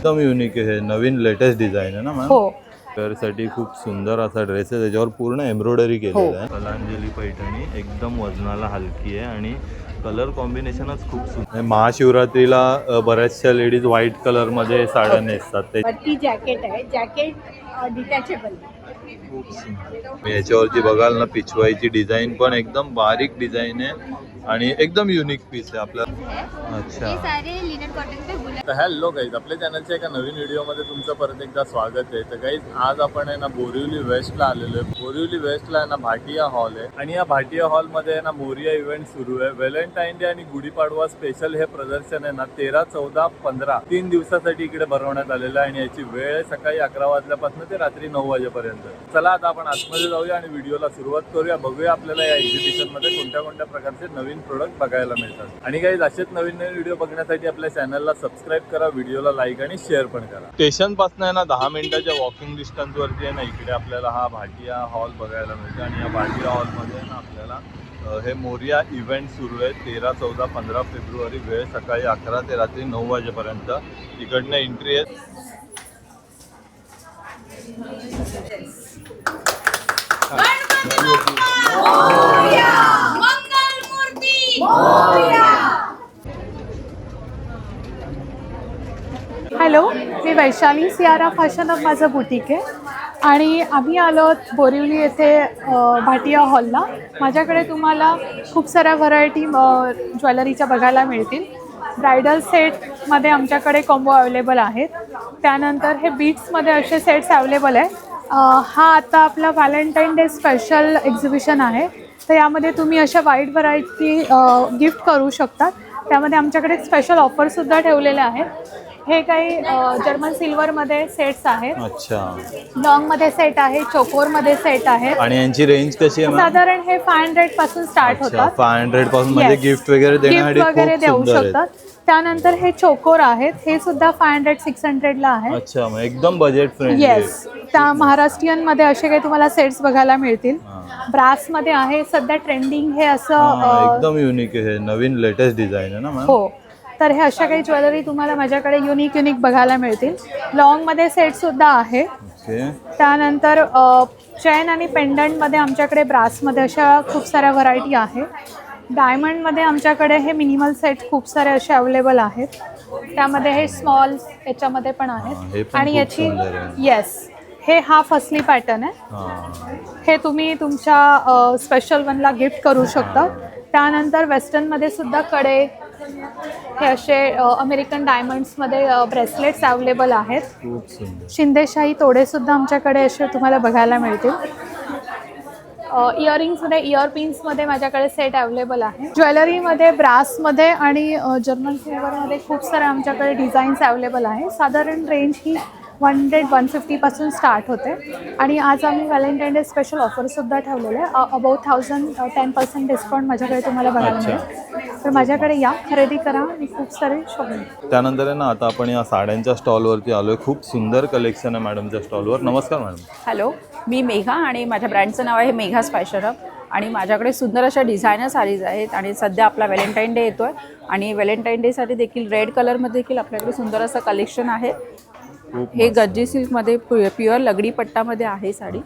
एकदम युनिक आहे, नवीन latest design आहे ना मॅम? हो. साठी खूप सुंदर असा ड्रेस आहे, त्याच्यावर पूर्ण एम्ब्रॉयडरी केलेलं आहे. कलांजली पैठणी एकदम वजनाला हलकी आहे आणि कलर कॉम्बिनेशनच खूप सुंदर. महाशिवरात्रीला बऱ्याचशा लेडीज व्हाईट कलर मध्ये साड्या नेसतात. ते वरती जॅकेट आहे, जॅकेट डिटॅचेबल. खूप सुंदर. याच्यावरती बघाल ना, पिछवाईची डिझाईन पण एकदम बारीक डिझाईन आहे आणि एकदम युनिक पीस आहे आपल्या. अच्छा. तर हॅलो गाईज, आपल्या चॅनलच्या एका नवीन व्हिडिओमध्ये तुमचं परत एकदा स्वागत आहे. तर गाईज आज आपण आहे ना बोरिवली वेस्टला आलेलो आहे. बोरिवली वेस्टला आहे ना भाटिया हॉल आहे आणि या भाटिया हॉलमध्ये आहे ना मोरिया इव्हेंट सुरू आहे. व्हॅलेंटाईन डे आणि गुढीपाडवा स्पेशल हे प्रदर्शन आहे ना 13, 14, 15 3 दिवसासाठी इकडे भरवण्यात आलेलं आहे आणि याची वेळ आहे सकाळी 11 वाजल्यापासून ते रात्री 9 वाजेपर्यंत. चला आता आपण आतमध्ये जाऊया आणि व्हिडिओला सुरुवात करूया. बघूया आपल्याला या एक्झिबिशन मध्ये कोणत्या कोणत्या प्रकारचे नवीन प्रोडक्ट बघायला मिळतात. आणि गाईज असेच नवीन नवीन व्हिडिओ बघण्यासाठी आपल्या चॅनलला सबस्क्राईब करा, व्हिडिओला लाईक आणि शेअर पण करा. स्टेशन पासून आहे ना 10 मिनिटाच्या वॉकिंग डिस्टन्स वरती आहे ना इकडे आपल्याला हा भाटिया हॉल बघायला मिळतो. आणि या भाटिया हॉलमध्ये आहे ना आपल्याला हे मोरिया इव्हेंट सुरू आहे 13, 14, 15 फेब्रुवारी. वेळ सकाळी 11 ते रात्री 9 वाजेपर्यंत. इकडनं एंट्री आहे. हॅलो, मी वैशाली. सियारा फॅशन हब माझं बुटीक आहे आणि आम्ही आलो बोरिवली येथे भाटिया हॉलला. माझ्याकडे तुम्हाला खूप साऱ्या व्हरायटी ज्वेलरीच्या बघायला मिळतील. ब्रायडल सेटमध्ये आमच्याकडे कॉम्बो अवेलेबल आहेत. त्यानंतर हे बीट्समध्ये असे सेट्स अवेलेबल आहे. हा आता आपला व्हॅलेंटाईन डे स्पेशल एक्झिबिशन आहे. तर यामध्ये तुम्ही अशा वाईड व्हरायटी गिफ्ट करू शकतात. त्यामध्ये आमच्याकडे स्पेशल ऑफरसुद्धा ठेवलेले आहेत. हे काही जर्मन सिल्वरमध्ये सेट्स आहेत. अच्छा. लॉंगमध्ये सेट आहे, चोकोरमध्ये सेट आहे. आणि यांची रेंज कशी आहे? साधारण हे 500 पासून स्टार्ट होतात. 500 पासून म्हणजे गिफ्ट वगैरे देऊ शकतात. त्यानंतर हे चोकोर आहेत, हे सुद्धा 500-600 ला आहे. अच्छा, मग एकदम बजेट फ्रेंडली. येस. त्या महाराष्ट्रीयन मध्ये असे काही तुम्हाला सेट्स बघायला मिळतील. ब्रास मध्ये आहे सध्या ट्रेंडिंग हे असं एकदम युनिक आहे, नवीन लेटेस्ट डिझाइन आहे ना मॅम? हो. तर हे अशा काही ज्वेलरी तुम्हाला माझ्याकडे युनिक बघायला मिळतील. लॉंग मध्ये सेट सुद्धा आहे. त्यानंतर चेन आणि पेंडंटमध्ये आमच्याकडे ब्रासमध्ये अशा खूप साऱ्या व्हरायटी आहे. डायमंडमध्ये आमच्याकडे हे मिनिमल सेट खूप सारे असे अवेलेबल आहेत. त्यामध्ये हे स्मॉल याच्यामध्ये पण आहेत. आणि याची येस, हे हाफ असली पॅटर्न आहे. हे तुम्ही तुमच्या स्पेशल वनला गिफ्ट करू शकता. त्यानंतर वेस्टर्नमध्ये सुद्धा कडे हे असे अमेरिकन डायमंड्समध्ये ब्रेसलेट्स अवेलेबल आहेत. शिंदेशाही तोडे सुद्धा आमच्याकडे असे तुम्हाला बघायला मिळतील. इयरिंग्समध्ये इयरपिन्समध्ये माझ्याकडे सेट अवेलेबल आहे. ज्वेलरीमध्ये ब्रासमध्ये आणि जर्मन सिल्वरमध्ये खूप सारे आमच्याकडे डिझाईन्स अवेलेबल आहे. साधारण रेंज ही 100-150 पासून स्टार्ट होते. आणि आज आम्ही व्हॅलेंटाईन डे स्पेशल ऑफरसुद्धा ठेवलेले आहे. अबाउट 1000 डिस्काउंट माझ्याकडे तुम्हाला बघायला मिळेल. तर माझ्याकडे या, खरेदी करा आणि खूप सारे शॉपिंग. त्यानंतर आहे ना आता आपण या साड्यांच्या स्टॉलवरती आलोय. खूप सुंदर कलेक्शन आहे मॅडमच्या स्टॉलवर. नमस्कार मॅडम. हॅलो, मी मेघा आणि माझ्या ब्रँडचं नाव आहे मेघाज फॅशन हब. आणि माझ्याकडे सुंदर अशा डिझायनर साडीज आहेत. आणि सध्या आपला व्हॅलेंटाईन डे येतो आहे आणि व्हॅलेंटाईन डेसाठी देखील रेड कलरमध्ये देखील आपल्याकडे सुंदर असं कलेक्शन आहे. हे गज्जी सिल्कमध्ये प्युअर लगडी पट्टामध्ये आहे साडी.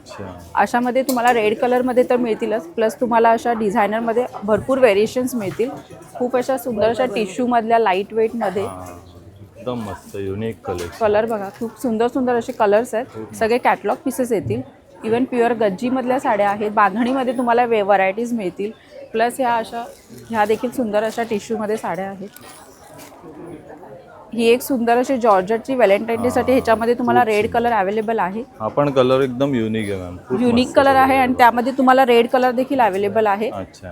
अशामध्ये तुम्हाला रेड कलरमध्ये तर मिळतीलच, प्लस तुम्हाला अशा डिझायनरमध्ये भरपूर व्हेरिएशन्स मिळतील. खूप अशा सुंदर अशा टिश्यूमधल्या लाईट वेटमध्ये एकदम मस्त युनिक कलर बघा. खूप सुंदर असे कलर्स आहेत. सगळे कॅटलॉग पीसेस येतील. इवन प्युअर गज्जीमधल्या साड्या आहेत. बांधणीमध्ये तुम्हाला व्हरायटीज मिळतील. प्लस ह्या देखील सुंदर अशा टिश्यूमध्ये साड्या आहेत. ही एक सुंदर अशी जॉर्जेटची व्हॅलेंटाईन डेसाठी ह्याच्यामध्ये तुम्हाला रेड कलर अवेलेबल आहे. आपण कलर एकदम युनिक आहे मॅम. युनिक कलर आहे आणि त्यामध्ये तुम्हाला रेड कलर देखील अवेलेबल आहे.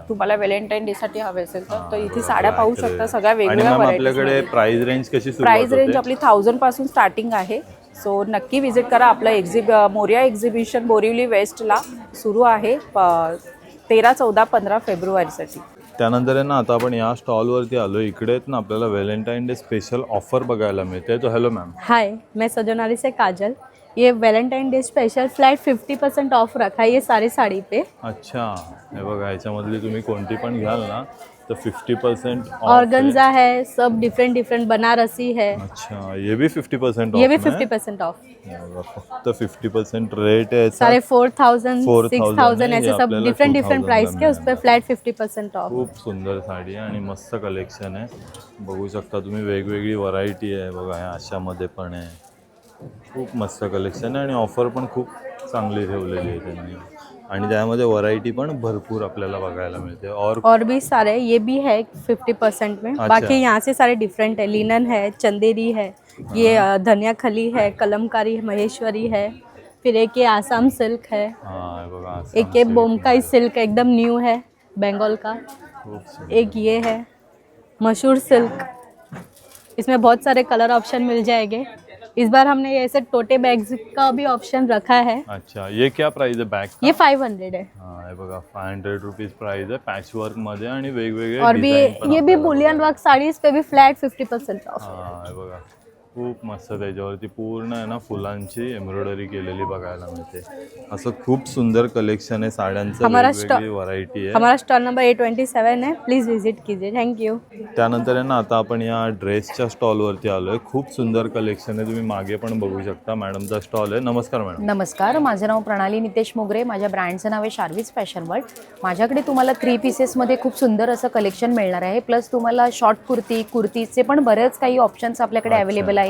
तुम्हाला व्हॅलेंटाईन डेसाठी हवे असेल तर इथे साड्या पाहू शकता. सगळ्या वेगवेगळ्या आपल्याकडे प्राइस रेंज कशी? प्राइस रेंज आपली 1000 पासून स्टार्टिंग आहे. सो नक्की विजिट करा. आपलं मोरिया एक्झिबिशन बोरिवली वेस्टला सुरू आहे 13, 14, 15 फेब्रुवारीसाठी. त्यानंतर आहे ना आता आपण या स्टॉलवरती आलो. इकडे ना आपल्याला व्हैलेंटाइन डे स्पेशल ऑफर बघायला मिळते. तो हेलो मैम. हाय, मैं सजनाली से काजल. ये Valentine day special flat 50% of रखा है ये सारी साड़ी पे. अच्छा, हे बघा याच्यामधली तुम्ही कोणती पण घ्याल ना तो 50% ऑर्गेन्जा है, सब डिफरेंट डिफरेंट, बनारसी है, अच्छा ये भी 50% ये भी ऑफ में है? 50% ऑफ। फक्त 50% रेट है सारे 4000 6000 है, ऐसे हे सब आपल्याला डिफरेंट डिफरेंट 2000 प्राइस ला के, उस पर मिळणार. Flat 50% of. खूप सुंदर साडी आहे आणि मस्त कलेक्शन आहे. बघू शकता तुम्ही वेगवेगळी व्हरायटी आहे बघा, ह्या अशामध्ये पण आहे. खूप मस्त कलेक्शन आहे आणि ऑफर पण खूप चांगली ठेवलेली आहे त्यांनी आणि त्यामध्ये व्हरायटी पण भरपूर आपल्याला बघायला मिळते. और भी सारे ये भी है 50% में। अच्छा. बाकी यहाँ से सारे डिफरेंट है, लिनन है, चंदेरी है, ये धनिया खली है, कलमकारी महेश्वरी है, फिर एक ये आसाम सिल्क है, हां बघा एक ये बोमकाई सिल्क एकदम न्यू है बंगाल का, खूप सुंदर. एक ये है मशहूर सिल्क, इसमें बहुत सारे कलर ऑप्शन मिल जाएंगे। इस बार हमने ऐसे टोटे बैग्स का भी ऑप्शन रखा है। अच्छा ये क्या प्राइस आहे बॅग? ये 500 है। हां हे बघा 500 रुपीज प्राइस आहे, पॅच वर्क मध्ये आणि वेगवेगळे और भी डिझाइन पण ये भी आपल्याला बुलियन वर्क साड़ीज पे भी फ्लैट 50% ऑफ। हां हे बघा खूप मस्त, त्याच्यावरती पूर्ण आहे ना फुलांची एम्ब्रॉयडरी केलेली बघायला मिळते. असं खूप सुंदर कलेक्शन आहे साड्यांचं, वेगवेगळी व्हरायटी आहे. हमारा स्टॉल नंबर 827 है, प्लीज विजिट कीजिए, थैंक यू। त्यानंतर आहे ना आता आपण या ड्रेसच्या स्टॉलवरती आलोय. खूप सुंदर कलेक्शन आहे, तुम्ही मागे पण बघू शकता. मॅडमचा स्टॉल आहे. नमस्कार मॅडम. नमस्कार, माझं नाव प्रणाली नितेश मोगरे, माझ्या ब्रँडचं नाव आहे शार्विज फॅशन वर्ल्ड. माझ्याकडे तुम्हाला 3 पीसेसमध्ये खूप सुंदर असं कलेक्शन मिळणार आहे. प्लस तुम्हाला शॉर्ट कुर्तीचे पण बरेच काही ऑप्शन्स आपल्याकडे अवेलेबल आहे.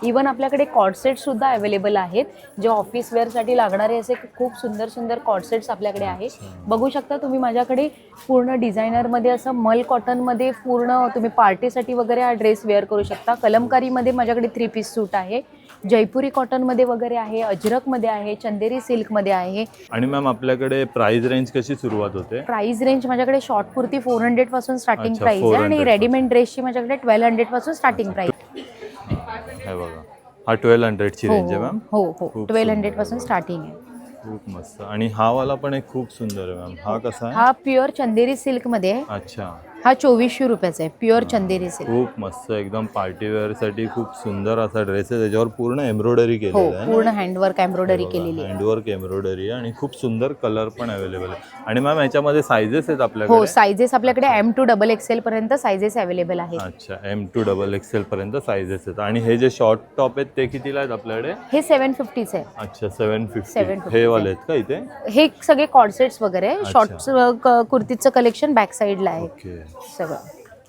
इवन आपल्याकडे कॉर्डसेटसुद्धा अवेलेबल आहेत, जे ऑफिस वेअरसाठी लागणारे असे खूप सुंदर सुंदर कॉर्डसेट्स आपल्याकडे आहे. बघू शकता तुम्ही माझ्याकडे पूर्ण डिझायनरमध्ये असं मल कॉटनमध्ये पूर्ण तुम्ही पार्टीसाठी वगैरे हा ड्रेस वेअर करू शकता. कलमकारीमध्ये माझ्याकडे 3 पीस सूट आहे, जयपुरी कॉटनमध्ये वगैरे आहे, अजरकमध्ये आहे, चंदेरी सिल्कमध्ये आहे. आणि मॅम आपल्याकडे प्राइस रेंज कशी सुरुवात होते? प्राइस रेंज माझ्याकडे शॉर्ट कुर्ती 400 पासून स्टार्टिंग अच्छा, प्राइस आहे 400 आणि रेडीमेड ड्रेसची माझ्याकडे 1200 पासून स्टार्टिंग प्राइस. हे बघा हा 1200 ची रेंज आहे मॅम. हो हो खूप 1200 पासून स्टार्टिंग आहे. खूप मस्त. आणि हा वाला पण एक खूप सुंदर आहे मॅम. हा कसा आहे? हा प्युअर चंदेरी सिल्क मध्ये आहे. अच्छा हा 2400 रुपयाचा आहे, प्युअर चंदेरी सिल्क. खूप मस्त, एकदम पार्टी वेअर साठी खूप सुंदर असा ड्रेस आहे. त्याच्यावर पूर्ण एम्ब्रॉयडरी हो, केलेली आहे, पूर्ण हँडवर्क एम्ब्रॉयडरी केलेली आहे. हँडवर्क एम्ब्रॉयडरी आहे आणि खूप सुंदर कलर पण अवेलेबल आहे. आणि मॅम याच्यामध्ये सायझेस आहेत हो, आपल्याकडे? सायझेस आपल्याकडे M to XXL पर्यंत सायझेस अवेलेबल आहेत. अच्छा M to XXL पर्यंत सायझेस आहेत. आणि हे जे शॉर्ट टॉप आहेत ते कितीला आहेत आपल्याकडे? हे 750 आहे. अच्छा 750. 750 हे वाले आहेत का इथे? हे सगळे कॉर्डसेट्स वगैरे शॉर्ट कुर्तीचं कलेक्शन बॅक साईडला आहे ओके. सगळं.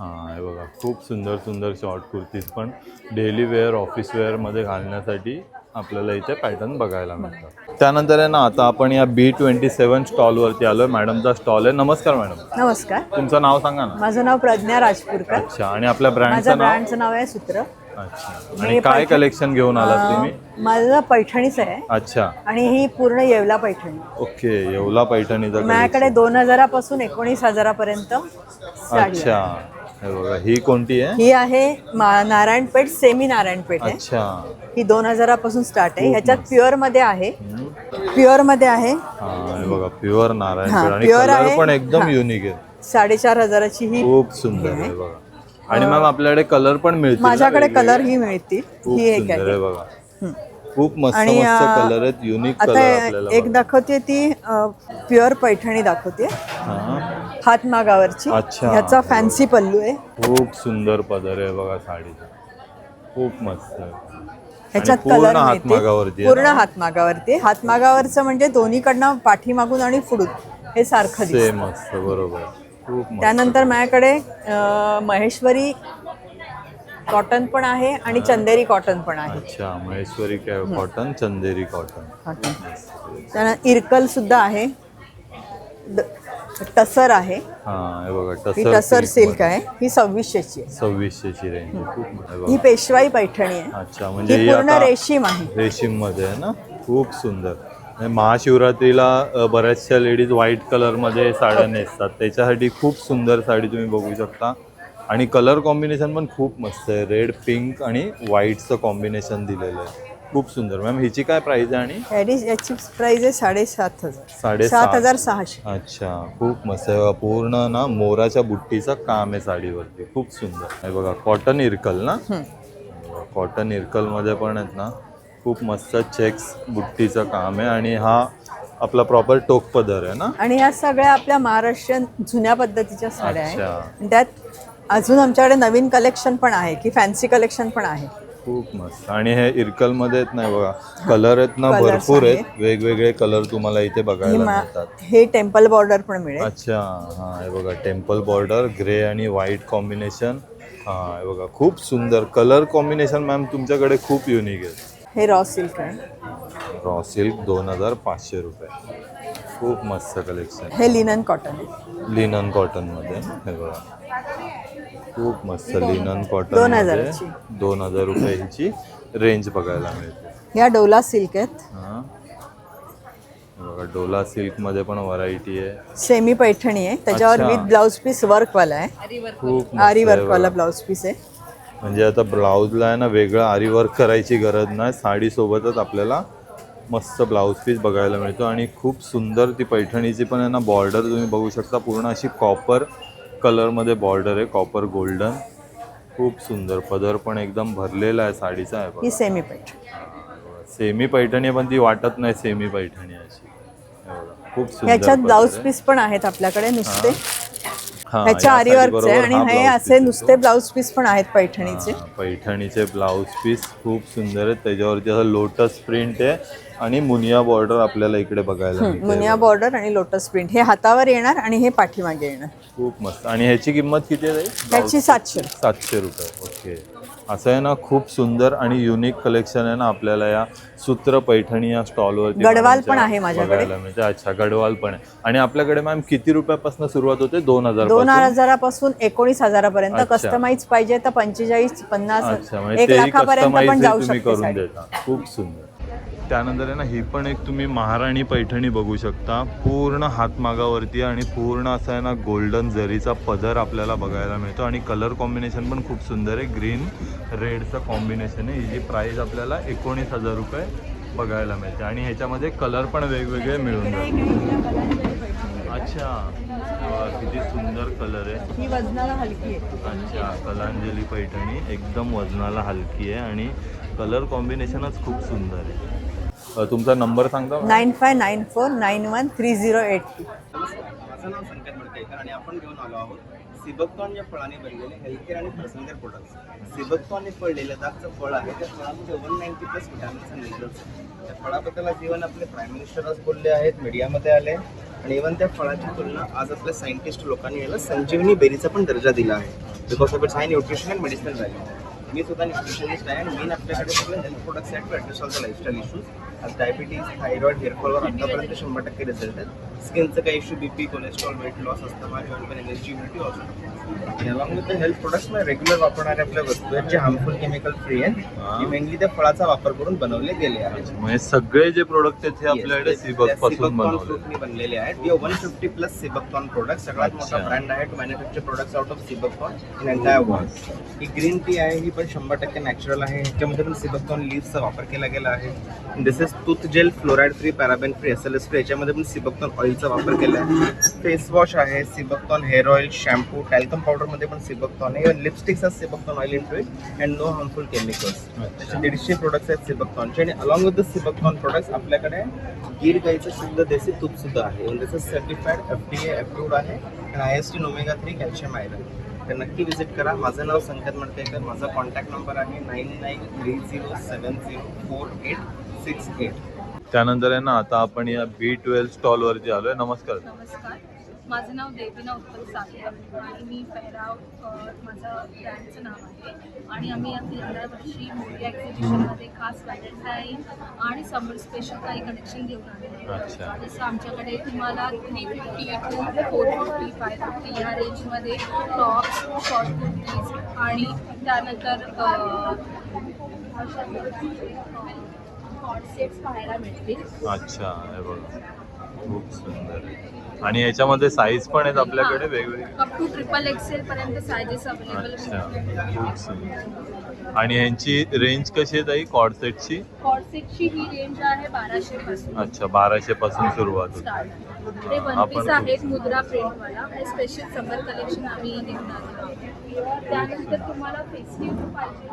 हां हे बघा खूप सुंदर सुंदर शॉर्ट कुर्तीज पण डेली वेअर ऑफिस वेअरमध्ये घालण्यासाठी आपल्याला इथे पॅटर्न बघायला मिळतात. त्यानंतर आहे ना आता आपण या B27 स्टॉलवरती आलो आहे. मॅडमचा स्टॉल आहे. नमस्कार मॅडम. नमस्कार, तुमचं नाव सांगा ना. माझं नाव प्रज्ञा राजपूरकर. अच्छा आणि आपल्या माझ्या ब्रँडचं नाव? ब्रँडचं नाव आहे सूत्र. अच्छा आणि काय कलेक्शन घेऊन आलात तुम्ही? माझं पैठणीच आहे अच्छा आणि ही पूर्ण येवला पैठणी. ओके, येवला पैठणीचं माझ्याकडे 2000 पासून 19,000 पर्यंत साडी आहे. अच्छा हे बघा ही कोणती आहे? ही आहे नारायणपेठ, सेमी नारायणपेठ आहे. अच्छा ही 2000 पासून स्टार्ट आहे. ह्याच्यात प्युअर मध्ये आहे, प्युअर मध्ये आहे. हां हे बघा प्युअर नारायण हां, आणि pure कलर आहे. पण एकदम हां. युनिक आहे. 4500 ही खूप सुंदर आहे बघा. आणि मॅम आपल्याकडे कलर पण मिळतील ना माझ्याकडे वेगवेगळे? कलर ही मिळतील. खूप ही एक सुंदर आहे आहे. बघा. खूप मस्त आणि, मस्त कलर आहेत, युनिक कलर आता आपल्याला एक बघा. दाखवते ती प्युअर पैठणी दाखवते, हां हातमागावरची. अच्छा. ह्याचा फॅन्सी पल्लू आहे. खूप सुंदर पदर आहे बघा साडीचा, खूप मस्त आहे. ह्याच्यात आणि पूर्ण कलर हातमागावरती आहे पूर्ण ना? हातमागावरती. हातमागावरचं म्हणजे दोन्हीकडनं पाठीमागून आणि पुढून हे सारखं दिसतं. सेम मस्त बरोबर. खूप मस्त. त्यानंतर माझ्याकडे महेश्वरी कॉटन पण आहे आणि चंदेरी कॉटन पण आहे. अच्छा महेश्वरी कॉटन, चंदेरी कॉटन. त्यानंतर इरकल सुद्धा आहे, टसर आहे. हां हे बघा ही टसर सिल्क आहे. ही 2600ची आहे. 2600 ची रेंज. खूप आहे ही बघा. पेशवाई पैठणी आहे. अच्छा म्हणजे ही ही पूर्ण आता रेशीम आहे. रेशीम मध्ये आहे ना. खूप सुंदर. आणि महाशिवरात्रीला बऱ्याचशा लेडीज व्हाईट कलर मध्ये साड्या नेसतात, त्याच्यासाठी खूप सुंदर साडी तुम्ही बघू शकता. आणि कलर कॉम्बिनेशन पण खूप मस्त आहे. रेड, पिंक आणि व्हाईटचं कॉम्बिनेशन दिलेलं आहे. खूप सुंदर. मॅम हिची काय प्राइस आहे? आणि याची प्राइस आहे 7500. 7600. अच्छा खूप मस्त आहे. पूर्ण ना मोराच्या बुट्टीचं काम आहे साडीवरती. खूप सुंदर आहे बघा. कॉटन इरकल ना. कॉटन इरकल मध्ये पण आहेत ना खूप मस्त चेक्स बुट्टीचं काम आहे. आणि हा आपला प्रॉपर टोक पदर आहे ना. आणि ह्या सगळ्या आपल्या महाराष्ट्रीयन जुन्या पद्धतीच्या साड्या आहेत. अच्छा. त्यात अजून आमच्याकडे नवीन कलेक्शन पण आहे की फॅन्सी कलेक्शन पण आहे. खूप मस्त. आणि हे इरकल मध्ये आहेत नाही बघा, कलर आहेत ना, Colours भरपूर आहेत. आहेत. वेगवेगळे कलर तुम्हाला इथे बघायला मिळतात. हे टेम्पल बॉर्डर पण मिळेल. अच्छा, हा हे बघा टेम्पल बॉर्डर, ग्रे आणि व्हाईट कॉम्बिनेशन. हा हे बघा खूप सुंदर कलर कॉम्बिनेशन मॅम तुमच्याकडे खूप युनिक आहे. हे रॉ सिल्क आहे. रॉ सिल्क 2500 रुपये. खूप मस्त कलेक्शन. हे लिनन कॉटन आहे. लिनन कॉटन मध्ये हे बघा खूप मस्त लिनन कॉटन 2000 मध्ये ची. 2000 रुपयाची रेंज बघायला मिळते. या डोला सिल्क आहेत. हा हे बघा डोला सिल्क मध्ये पण व्हरायटी आहे. सेमी पैठणी आहे. त्याच्यावर अच्छा. विथ ब्लाउज पीस वर्क वाला आहे. खूप मस्त आरी आहे वर्क वाला बघा. ब्लाउज पीस आहे. म्हणजे आता ब्लाऊजला आहे ना वेगळं आरी वर्क करायची गरज नाही. साडीसोबतच आपल्याला मस्त ब्लाऊज पीस बघायला मिळतो. आणि खूप सुंदर ती पैठणीची पण आहे ना बॉर्डर तुम्ही बघू शकता. पूर्ण अशी कॉपर कलरमध्ये बॉर्डर आहे, कॉपर गोल्डन. खूप सुंदर. पदर पण एकदम भरलेला आहे साडीचा आहे ही बघा. सेमी पैठणी. सेमी पैठणी पण ती वाटत नाही सेमी पैठणी अशी. हे बघा, खूप सुंदर ह्याच्यात पदर ब्लाउज आहे. पीस पण आहेत आपल्याकडे नुसते. हा, ह्याच्या या आरी वर्कचे साडीबरोबर आणि हा हे blouse असे piece नुसते येतो. ब्लाउज पीस पण आहेत पैठणीचे. हा, पैठणीचे ब्लाऊज पीस खूप सुंदर आहेत. त्याच्यावरती असं लोटस प्रिंट आहे आणि मुनिया बॉर्डर आपल्याला इकडे बघायला मिळते. मुनिया बॉर्डर आणि लोटस प्रिंट. हे हातावर येणार आणि हे पाठीमागे येणार. खूप मस्त. आणि ह्याची किंमत किती आहे? त्याची 700. 700 रुपये. ओके. असं आहे ना खूप सुंदर आणि युनिक कलेक्शन आहे ना आपल्याला या सूत्र पैठणी या स्टॉलवरती. गडवाल पण आहे माझ्याकडे. अच्छा, गडवाल पण आहे. आणि आपल्याकडे मॅम किती रुपयापासून सुरुवात होते? 2000 2000 पासून 19,000 पर्यंत. अच्छा. कस्टमाइज पाहिजे तर 45, 50, अच्छा, म्हणजे 1 तेही लाखापर्यंत पण कस्टमाइज जाऊ तुम्ही शकते करून साडी. देता. खूप सुंदर. त्यानंतर आहे ना ही पण एक तुम्ही महाराणी पैठणी बघू शकता. पूर्ण हातमागावरती आणि पूर्ण असा आहे ना गोल्डन जरीचा पदर आपल्याला बघायला मिळतो. आणि कलर कॉम्बिनेशन पण खूप सुंदर आहे. ग्रीन रेडचं कॉम्बिनेशन आहे. हिची प्राईस आपल्याला 19,000 रुपये बघायला मिळते. आणि ह्याच्यामध्ये कलर पण वेगवेगळे मिळून जातात. अच्छा, किती सुंदर कलर आहे. ही वजनाला हलकी आहे. अच्छा, कलांजली पैठणी एकदम वजनाला हलकी आहे आणि कलर कॉम्बिनेशनच खूप सुंदर आहे. तुमचा नंबर सांगता? 9594913082. माझं नाव संकेत मडकेकर आणि आपण घेऊन आलो आहोत सिबकतॉन या फळाने बनलेले हेल्थकेअर आणि पर्सनल केअर प्रोडक्ट्स. सिबकतॉन हे फळ लेलदारचं फळ आहे. त्या फळामध्ये 190+ विटॅमिन्स आणि मिनरल्स आहेत. त्या फळाबद्दल आज इव्हन आपले प्राईम मिनिस्टर आज बोलले आहेत, मीडियामध्ये आले. आणि इव्हन त्या फळाची तुलना आज आपल्या सायंटिस्ट लोकांनी याला संजीवनी बेरीचा पण दर्जा दिला आहे. Because of its high nutrition and medicinal value. मी सुद्धा न्यूट्रिशनिस्ट आहे आणि मेन आपल्याकडे सगळे हेल्थ प्रोडक्ट्स आहेत to address all the lifestyle issues. आज डायबिटीज, थायरॉइड, हेअरफॉलवर आतापर्यंत 100% रिझल्ट आहेत. स्किनचं काही issue, BP, cholesterol, weight loss, asthma, joint pain, energy, immunity also. आणि along with the health products मध्ये रेग्युलर वापरणाऱ्या आपल्या वस्तू आहेत जे हार्मफुल केमिकल फ्री आहेत. हे मेनली त्या फळाचा वापर करून बनवले गेले आहेत. म्हणजे सगळे जे प्रोडक्ट आहेत हे आपल्याकडे सिबक पासून बनवले बनलेले आहेत. We 150+ sea buckthorn product. सगळ्यात मोठा ब्रँड आहे to manufacture products out of sea buckthorn in entire world. ही ग्रीन टी आहे, ही पण 100% नॅचरल आहे. ह्याच्यामध्ये पण सिबकतॉन लीव्सचा वापर केला गेला आहे. This is tooth gel, fluoride free, paraben free, SLS free. याच्यामध्ये पण सिबकतॉन ऑइलचा वापर केला आहे. फेस वॉश आहे, sea buckthorn hair oil, shampoo, talcum पावडरमध्ये पण सिबकतॉन आहे. इव्हन लिपस्टिक्स आहेत sea buckthorn oil into it and no harmful chemicals. त्याचे 150 प्रोडक्ट्स आहेत सिबकतॉनचे. आणि along with the sea buckthorn products आपल्याकडे गिर गाईचं शुद्ध देसी तूप सुद्धा आहे. This is certified, FDA approved आहे आणि IST ओमेगा-3 कॅल्शियम आयरन. तर नक्की विजिट करा. माझं नाव संकेत मडकेकर. माझा कॉन्टॅक्ट नंबर आहे 9930704868. त्यानंतर आहे ना आता आपण या B12 स्टॉलवरती आलोय. नमस्कार. नमस्कार, माझं नाव देवीना उत्तम सागर आणि मी पेहराव माझं ब्रँडचं नाव आहे. आणि आम्ही या 13 वर्षी मोठ्या एक्झिबिशनमध्ये खास व्हॅलेंटाईन आणि समर स्पेशल काही कलेक्शन घेऊन आलेले अच्छा. आहे. जसं आमच्याकडे तुम्हाला 350 to 450, 550 या रेंजमध्ये टॉप्स, शॉर्ट कुर्तीज आणि त्यानंतर कॉर्ड सेट्स पाहायला मिळतील. अच्छा, हे बघा खूप सुंदर आहे. आणि याच्यामध्ये साईज पण आहेत आपल्याकडे वेगवेगळे. अप टू XXL पर्यंत सायझेस अवेलेबल अच्छा, आहेत. खूप सुंदर. आणि यांची रेंज कशी आहे ताई कॉर्ड सेटची? कॉर्ड सेटची ही रेंज आहे 1200 पासून. अच्छा, 1200 पासून सुरुवात होते. स्टार्ट. हे वन पीस आहेत मुद्रा प्रिंटवाला. हे स्पेशल समर कलेक्शन आम्ही घेऊन आलो. त्यानंतर तुम्हाला फेस्टिव्ह पाहिजे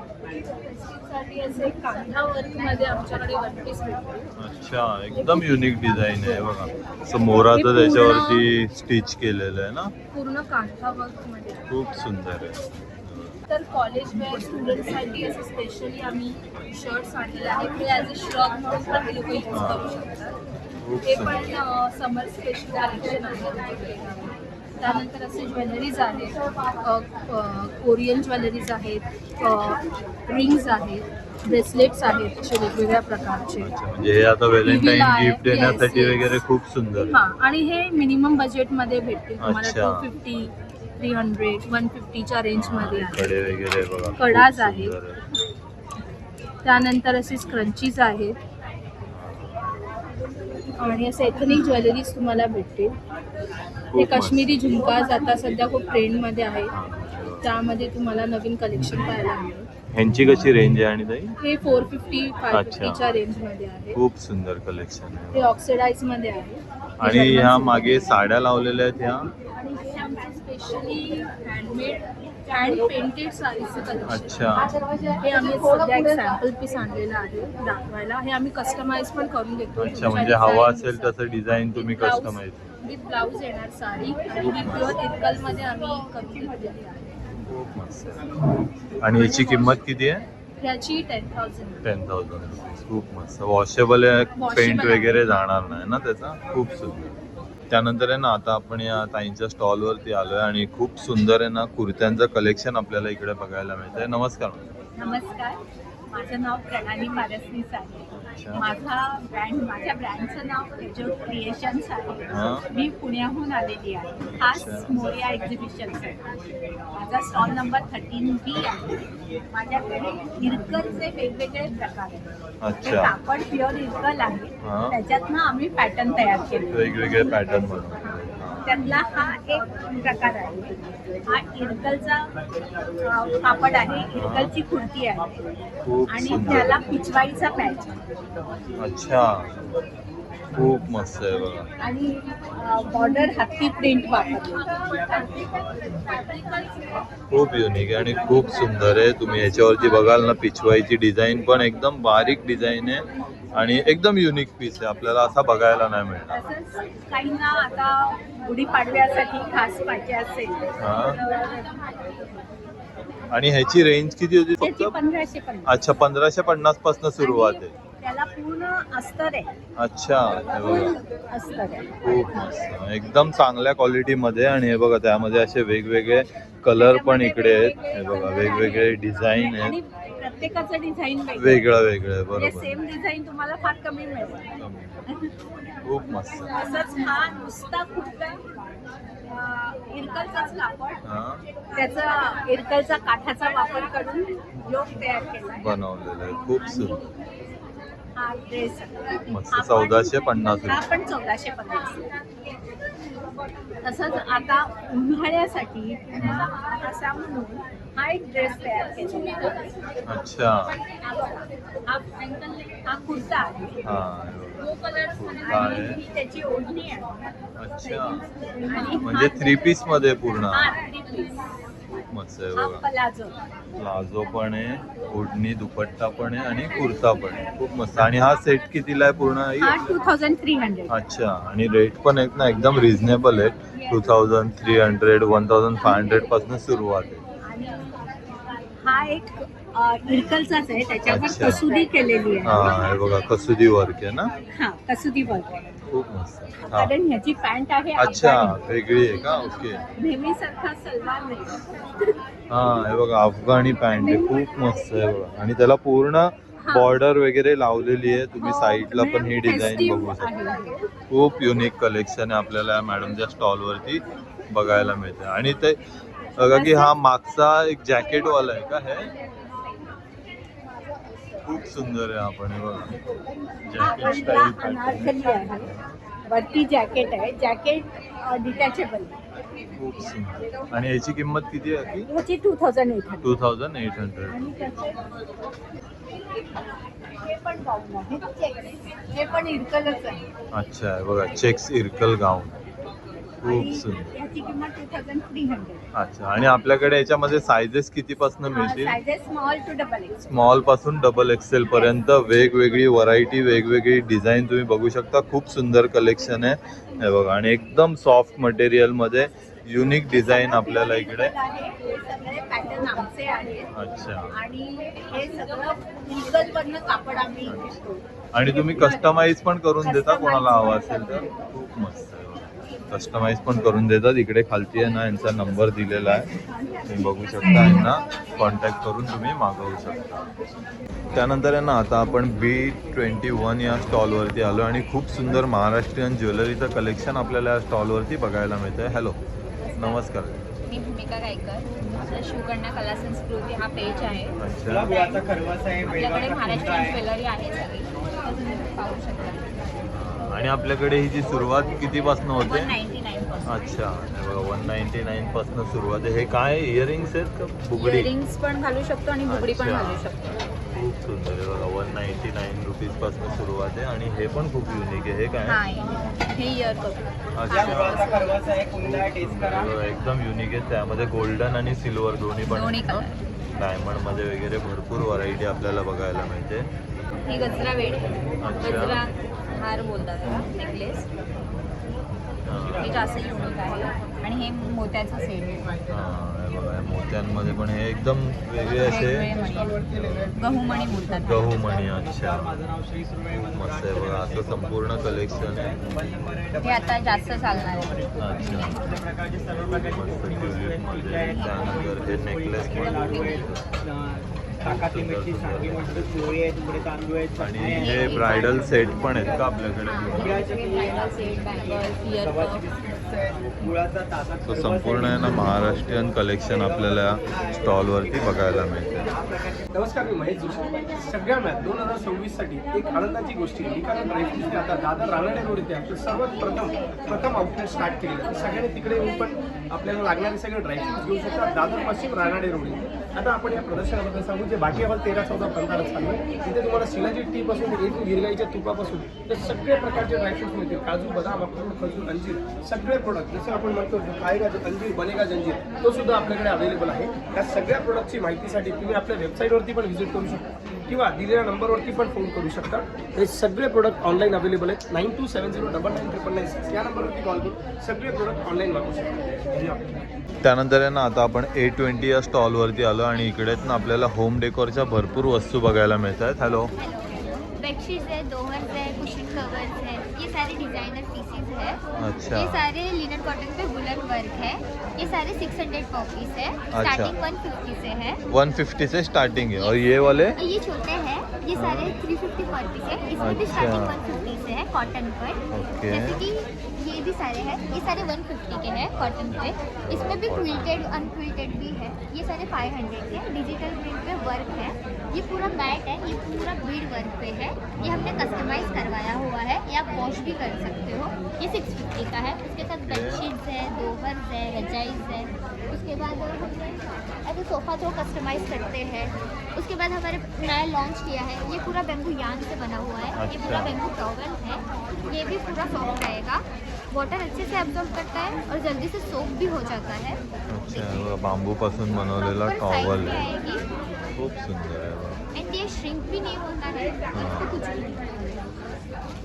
फेस्टिव्हसाठी असे कांधा वर्कमध्ये आमच्याकडे वन पीस भेटतो. अच्छा, एकदम युनिक डिझाईन आहे बघा. असं मोराचं त्याच्यावरती स्टिच केलेलं आहे ना, पूर्ण कांधा वर्कमध्ये. खूप सुंदर आहे. तर कॉलेज वेअर स्टुडंटसाठी असं स्पेशली आम्ही शर्ट्स आणलेले आहेत ते ॲज अ श्रग म्हणून पण ते लोक यूज करू शकतात. खूप ते सुंदर. पण समर स्पेशल कलेक्शन आहे. त्यानंतर असे ज्वेलरीज आहेत, कोरियन ज्वेलरीज आहेत, रिंग्स आहेत, ब्रेसलेट्स आहेत असे वेगवेगळ्या प्रकारचे. अच्छा, म्हणजे हे आता व्हॅलेंटाईन आहे. गिफ्ट देण्यासाठी Yes, yes. वगैरे खूप सुंदर. हां, आणि हे मिनिमम बजेटमध्ये भेटतील तुम्हाला. अच्छा. 250, 300, 150च्या रेंजमध्ये आहे. कडे वगैरे बघा, खूप कडाज आहेत. सुंदर आहे. त्यानंतर असे स्क्रंचीज आहेत आणि असे एथनिक ज्वेलरीज तुम्हाला भेटतील. हे खूप मस्त. काश्मीरी झुमकाज आता सध्या खूप ट्रेंडमध्ये आहे. त्यामध्ये तुम्हाला नवीन कलेक्शन पाहायला मिळेल. ह्यांची कशी रेंज आहे आणि ताई? हे 450, अच्छा. 550च्या रेंजमध्ये आहे. खूप सुंदर कलेक्शन हे आहे. ऑक्सिडाईजमध्ये आहे. आणि ह्या मागे साड्या लावलेल्या आहेत ह्या. आणि हे आमचे स्पेशली हँडमेड हँड पेंटेड साडीचं कलेक्शन. अच्छा. हे आम्ही सध्या एक सॅम्पल पीस आणलेलं आहे दाखवायला. हे आम्ही कस्टमाइज पण करून देतो. अच्छा, म्हणजे हवा असेल तसं डिझाईन तुम्ही कस्टमाइज. विथ ब्लाऊज येणार साडी आणि ही प्युअर इरकलमध्ये आम्ही करून घेतलेली आहे. खूप मस्त आहे. आणि याची किंमत किती आहे? ह्याची 10,000. 10,000. खूप मस्त. वॉशेबल आहे, पेंट Washable वगैरे जाणार नाही ना त्याचा. खूप सुंदर. त्यानंतर आहे ना, आता आपण या ताईंच्या स्टॉलवरती आलोय आणि खूप सुंदर आहे ना कुर्त्यांचं कलेक्शन आपल्याला इकडे बघायला मिळतंय. नमस्कार. नमस्कार, माझं नाव प्रणाली पारसनीस आहे. अच्छा. माझ्या ब्रँडचं नाव तेजो क्रिएशन्स आहे. हां. मी पुण्याहून आलेली आहे, खास अच्छा. मोरिया एक्झिबिशनसाठी. माझा स्टॉल नंबर 13B आहे. माझ्याकडे इरकलचे वेगवेगळे प्रकार आहेत. हे अच्छा. कापड प्युअर इरकल आहे. हां. त्याच्यातनं आम्ही पॅटर्न तयार केले. वेगवेगळे पॅटर्न बनवले. त्यातला हा एक प्रकार आहे. हा इरकलचा कापड आहे, इरकलची कुर्ती आहे खूप आणि सुंदर. त्याला पिचवाईचा पॅच अच्छा, खूप मस्त आहे बघा. आणि बॉर्डर हत्ती प्रिंट वापरली. खूप युनिक आहे आणि खूप सुंदर आहे. तुम्ही याच्यावरती बघाल ना, पिछवाईची डिझाईन पण एकदम बारीक डिझाईन आहे आणि एकदम युनिक पीस आहे. आपल्याला असा बघायला नाही मिळणार. तसंच काहींना आता गुढीपाडव्यासाठी खास पाहिजे असेल हा. आणि ह्याची रेंज किती होती त्याची फक्त? 1550. अच्छा, 1550 पासून सुरुवात आहे. त्याला पूर्ण अस्तर आहे, अच्छा, हे बघा, अस्तर आहे. खूप मस्त. एकदम चांगल्या क्वालिटीमध्ये. आणि हे बघा, त्यामध्ये असे वेगवेगळे कलर पण इकडे आहेत. हे बघा, वेगवेगळे डिझाईन आणि आहेत. प्रत्येकाचं डिझाईन वेगळं वेगळं आहे, म्हणजे बरोबर. सेम डिझाईन तुम्हाला फार कमी मिळेल. खूप मस्त. तसंच हा नुसता कुर्ता इरकलचाच कापड, हा, त्याचा इरकलचा काठाचा वापर करून योग तयार केला बनवलेलं आहे. खूप सुंदर. हा ड्रेस मस्त. 1450 हा पण 1450. तसंच आता उन्हाळ्यासाठी असा म्हणून हा एक ड्रेस तयार केलेला आहे. अच्छा. हा कुर्ता आहे हा, कुर्ता आणि आहे. ही त्याची ओढणी आहे. अच्छा, आणि म्हणजे 3 पीस मध्ये पूर्ण. हा 3 piece. खूप मस्त आहे हा बघा. पलाझो. प्लाझो पण आहे, ओढणी दुपट्टा पण आहे आणि कुर्ता पण आहे. खूप मस्त. आणि हा सेट कितीला आहे पूर्ण? हा 2300. अच्छा. आणि रेट पण आहेत ना एकदम रिझनेबल आहे. 2300, 1500 पासून सुरुवात आहे. आणि हा एक इरकलचाच आहे, त्याच्यावर अच्छा. कसुदी केलेली आहे. हा, हे बघा, कसुदी वर्क आहे ना. हा कसुदी वर्क आहे. खूप मस्त. हा. कारण ह्याची पॅन्ट आहे अच्छा, अफगाणी. वेगळी आहे का? ओके. नेहमीसारखा सलवार नाही. हा, हे बघा, अफगाणी पॅन्ट आहे. खूप मस्त आहे बघा. आणि त्याला पूर्ण बॉर्डर वगैरे लावलेली आहे. तुम्ही साईडला पण ही डिझाईन बघू शकता. खूप युनिक कलेक्शन आहे आपल्याला मॅडमच्या स्टॉलवरती बघायला मिळते. आणि ते बघा की हा मागचा एक जॅकेट वाला आहे का? हे खूप सुंदर आहे. आपण हे बघा, हा जॅकेट स्टाईल पॅटर्न. अनारकली आहे, वरती जॅकेट आहे, जॅकेट डिटॅचेबल. खूप सुंदर. आणि याची किंमत किती आहे? ह्याची 2800. 2800. आणि त्याचे हे पण गाऊन आहे, हे पण इरकलच आहे. अच्छा, हे बघा, चेक्स इरकल गाऊन. खूप सुंदर. याची किंमत 2300. अच्छा, आणि आपल्याकडे याच्यामध्ये सायझेस कितीपासून मिळतील? Sizes small to double X. Small पासून डबल एक्सेल पर्यंत वेगवेगळी व्हरायटी, वेगवेगळी डिझाईन तुम्ही बघू शकता. खूप सुंदर कलेक्शन आहे हे बघा, आणि एकदम सॉफ्ट मटेरियल मध्ये युनिक डिझाईन आपल्याला इकडे. हे सगळे पॅटर्न आमचे आहेत अच्छा, आणि हे सगळं सिंगल कापड आम्ही घेतो. आणि तुम्ही कस्टमाइज पण करून देता कोणाला हवं असेल तर? खूप मस्त आहे, कस्टमाइज पण करून देतात. इकडे खालती आहे ना यांचा नंबर दिलेला आहे, तुम्ही बघू शकता. यांना कॉन्टॅक्ट करून तुम्ही मागवू शकता. त्यानंतर आहे ना आता आपण B21 या स्टॉलवरती आलो आणि खूप सुंदर महाराष्ट्रीयन ज्वेलरीचं कलेक्शन आपल्याला या स्टॉलवरती बघायला मिळतं. हॅलो, नमस्कार. मी भूमिका गायकर. आपला शिवकन्या कला संस्कृती हा पेज आहे. अच्छा, आपल्याकडे महाराष्ट्रीयन ज्वेलरी आहे सगळी, तुम्ही पाहू शकता. आणि आपल्याकडे ही जी सुरुवात कितीपासून होते? 199 अच्छा, हे बघा 199 पासून सुरुवात आहे. हे काय इयरिंग्स आहेत का बुगडी? इयरिंग्स पण घालू शकतो आणि बुगडी पण अच्छा. घालू शकतो. खूप सुंदर आहे बघा, 199 रुपीज पासून सुरुवात आहे. आणि हे पण खूप युनिक आहे. हे काय? हे इयर कप. अच्छा, टेस्ट करा. हे बघा, एकदम युनिक आहे. त्यामध्ये गोल्डन आणि सिल्वर दोन्ही पण दोन्ही आहेत. कलर. डायमंड मध्ये वगैरे भरपूर व्हरायटी आपल्याला बघायला मिळते. ही गजरा वेड, अच्छा. गजरा हार बोलतात त्याला, नेकलेस. हे जास्त युनिक आहे. आणि हे मोत्याचं सेट. हे बघा, मोत्यांमध्ये पण हे एकदम वेगळे असे गहूमणी बोलतात. गहूमणी. अच्छा, खूप मस्त आहे बघा, असं संपूर्ण कलेक्शन आहे. हे आता जास्त चालणार आहे. अच्छा, मस्त ट्युलिप मध्ये. त्यानंतर हे नेकलेस आणि हे ब्रायडल सेट पण आहेत का आपल्याकडे? तो संपूर्ण आहे ना महाराष्ट्रीयन कलेक्शन आपल्याला स्टॉलवरती बघायला मिळते. नमस्कार, मी महेश जोशी. सगळ्यांना 2026 साठी एक आनंदाची गोष्ट आहे. कारण ड्रायफ्रूट्सने आता दादर रानडे रोड इथे आपलं सर्वात प्रथम आउटलेट स्टार्ट केलेलं आहे. सगळ्यांनी तिकडे येऊन पण आपल्याला लागणारे सगळे ड्रायफ्रूट्स घेऊ शकतात. दादर पश्चिम रानडे रोड इथे. आता आपण या प्रदर्शनाबद्दल सांगू, जे बाकी आपण 13, 14, 15 चालू आहे. इथे तुम्हाला शिलाजीत टी पासून ते गिरगाईच्या तुपापासून तर सगळे प्रकारचे ड्रायफ्रूट्स मिळतील. काजू, बदाम, अक्रोड, खजूर, अंजीर, सगळे प्रोडक्ट. जसं आपण म्हणतो खाएगा अंजीर बनेगा जंजीर, तो सुद्धा आपल्याकडे अवेलेबल आहे. या सगळ्या प्रोडक्टची माहितीसाठी तुम्ही आपल्या वेबसाईटवरती पण व्हिजिट करू शकता किंवा दिलेल्या नंबरवरती पण फोन करू शकता. हे सगळे प्रोडक्ट ऑनलाईन अवेलेबल आहेत. 9270999996 या नंबरवरती कॉल करून सगळे प्रोडक्ट ऑनलाईन मागवू शकता. धन्यवाद. त्यानंतर आहे ना आता आपण A20 या स्टॉलवरती आलो आणि इकडेच ना आपल्याला होम डेकोरच्या भरपूर वस्तू बघायला मिळतात. हॅलो, बेडशीट्स है, दोहर्स है, कुशन कवर्स है, ये सारे डिजाइनर पीसेस है. अच्छा. ये सारे लिनन कॉटन पे वुलन वर्क है. ये सारे 600 कॉपीज है. स्टार्टिंग 150 से है. 150 से स्टार्टिंग है. और ये वाले? ये छोटे हैं, ये सारे 350 कॉपीज है. इसमें भी स्टार्टिंग 150 से है कॉटन पर. ओके. जैसे कि ये भी सारे हैं, ये सारे 150 के हैं कॉटन पे. इसमें भी क्विल्टेड अनक्विल्टेड भी है. ये सारे 500 के डिजिटल प्रिंट पे वर्क है. ये पूरा मैट है, ये पूरा बीड वर्क पे है. ये हमने कस्टमाइज करवाया हुआ है, ये आप वॉश भी कर सकते हो. ये 650 का है. उसके साथ बेडशीट्स है, दोहर्स है, रजाइज है. उसके बाद हमने ऐसे सोफ़ा जो कस्टमाइज करते हैं. उसके बाद हमारे नया लॉन्च किया है, ये पूरा बेम्बू यान से बना हुआ है. ये पूरा बेम्बू टॉवल है. ये भी पूरा सॉफ्ट रहेगा, वाटर अच्छे से एब्जॉर्ब करता है और जल्दी से सोप भी हो जाता है. अच्छा, बांबू पासून बनवलेला टॉवल आहे. आएगी खूप सुंदर आहे बघा. एंड ये श्रिंक भी नहीं होता है. इसको कुछ भी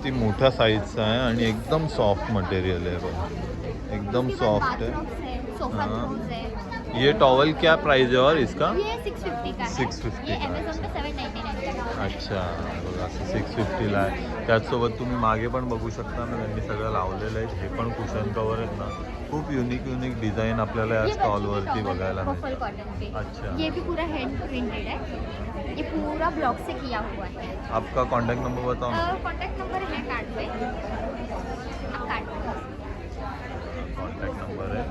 ती मोठ्या साईजचा आहे आणि एकदम सॉफ्ट मटेरियल आहे बघा, एकदम सॉफ्ट है. सोफा हाँ. थ्रोन्स है. ये टॉवल क्या प्राइस है और इसका? ये 650 का है. 650 ये का है. अमेझॉन पे 799 का है. अच्छा, बघा असं 650 ला आहे. त्याचसोबत तुम्ही मागे पण बघू शकता ना, त्यांनी सगळं लावलेलं आहे. हे पण कुशन कवर आहेत ना. खूप युनिक डिझाईन आपल्याला या ये स्टॉलवरती बघायला बफल मिळते. कॉटन पे. अच्छा. ये भी पूरा हैंड प्रिंटेड है. ये पूरा ब्लॉक से किया हुआ है. आपका कॉन्टैक्ट नंबर बताओ ना. कॉन्टैक्ट नंबर है कार्ड पे. आप कार्ड पे. कॉन्टॅक्ट नंबर आहे.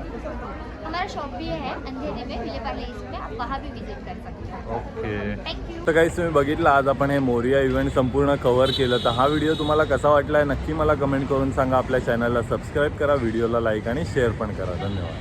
हमारा शॉप भी है अंधेरे में, विले पार्ले ईस्ट में. आप वहाँ भी विजिट कर सकते हैं. ओके. Thank you. तर काहीच तुम्ही बघितलं, आज आपण हे मोरिया इव्हेंट संपूर्ण कव्हर केलं. तर हा व्हिडिओ तुम्हाला कसा वाटला आहे नक्की मला कमेंट करून सांगा. आपल्या चॅनलला सबस्क्राईब करा, व्हिडिओला लाईक आणि शेअर पण करा. धन्यवाद.